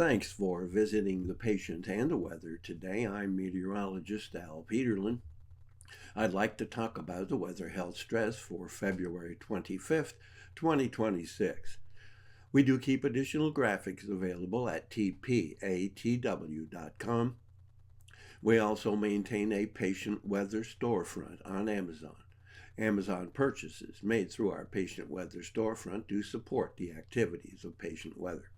Thanks for visiting the patient and the weather today. I'm meteorologist Al Peterlin. I'd like to talk about the weather health stress for February 25th, 2026. We do keep additional graphics available at tpatw.com. We also maintain a patient weather storefront on Amazon. Amazon purchases made through our patient weather storefront do support the activities of patient weather.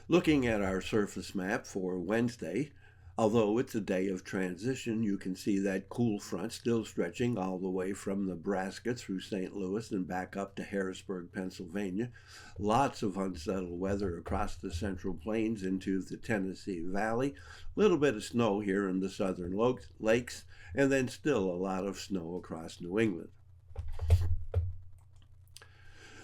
Looking at our surface map for Wednesday, although it's a day of transition, you can see that cool front still stretching all the way from Nebraska through St. Louis and back up to Harrisburg, Pennsylvania. Lots of unsettled weather across the Central Plains into the Tennessee Valley. A little bit of snow here in the southern lakes, and then still a lot of snow across New England.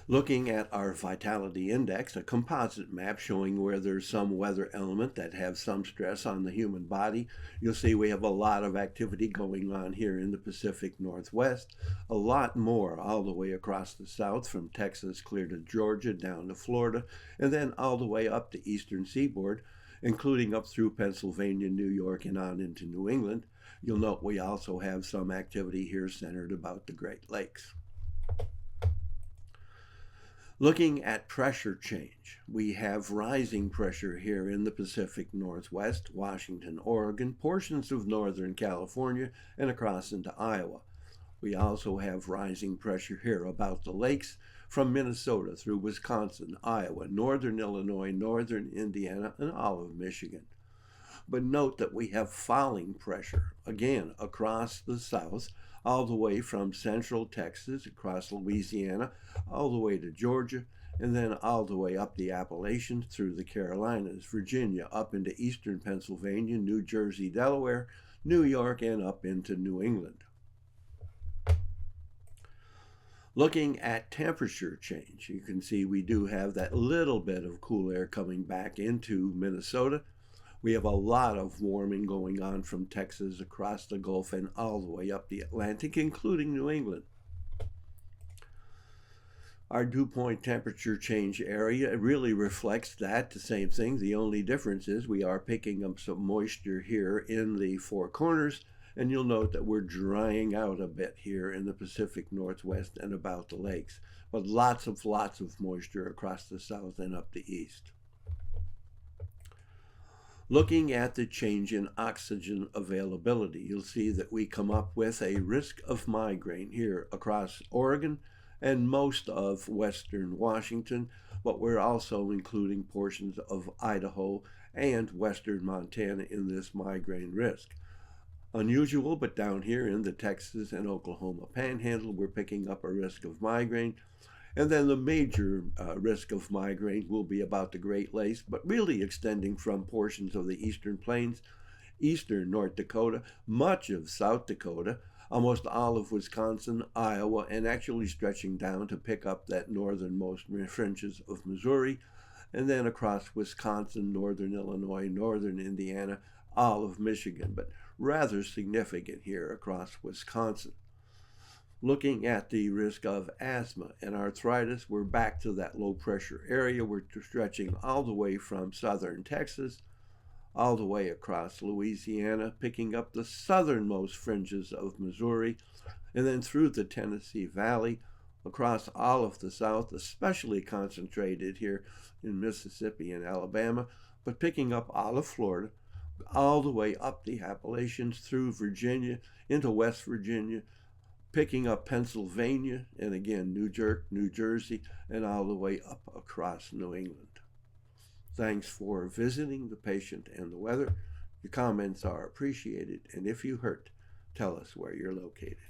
Looking at our vitality index, a composite map showing where there's some weather element that have some stress on the human body, you'll see we have a lot of activity going on here in the Pacific Northwest, a lot more all the way across the south from Texas clear to Georgia down to Florida, and then all the way up the eastern seaboard, including up through Pennsylvania, New York, and on into New England. You'll note we also have some activity here centered about the Great Lakes. Looking at pressure change, we have rising pressure here in the Pacific Northwest, Washington, Oregon, portions of Northern California, and across into Iowa. We also have rising pressure here about the lakes from Minnesota through Wisconsin, Iowa, northern Illinois, northern Indiana, and all of Michigan. But note that we have falling pressure, again, across the south, all the way from central Texas, across Louisiana, all the way to Georgia, and then all the way up the Appalachians through the Carolinas, Virginia, up into eastern Pennsylvania, New Jersey, Delaware, New York, and up into New England. Looking at temperature change, you can see we do have that little bit of cool air coming back into Minnesota. We have a lot of warming going on from Texas across the Gulf and all the way up the Atlantic, including New England. Our dew point temperature change area really reflects that, the same thing. The only difference is we are picking up some moisture here in the Four Corners, and you'll note that we're drying out a bit here in the Pacific Northwest and about the lakes, but lots of moisture across the south and up the east. Looking at the change in oxygen availability, you'll see that we come up with a risk of migraine here across Oregon and most of western Washington, but we're also including portions of Idaho and western Montana in this migraine risk. Unusual, but down here in the Texas and Oklahoma Panhandle, we're picking up a risk of migraine. And then the major risk of migraine will be about the Great Lakes, but really extending from portions of the Eastern Plains, eastern North Dakota, much of South Dakota, almost all of Wisconsin, Iowa, and actually stretching down to pick up that northernmost fringes of Missouri, and then across Wisconsin, northern Illinois, northern Indiana, all of Michigan, but rather significant here across Wisconsin. Looking at the risk of asthma and arthritis, we're back to that low pressure area. We're stretching all the way from southern Texas, all the way across Louisiana, picking up the southernmost fringes of Missouri, and then through the Tennessee Valley, across all of the South, especially concentrated here in Mississippi and Alabama, but picking up all of Florida, all the way up the Appalachians through Virginia into West Virginia, picking up Pennsylvania, and again, New Jersey, and all the way up across New England. Thanks for visiting the patient and the weather. Your comments are appreciated, and if you hurt, tell us where you're located.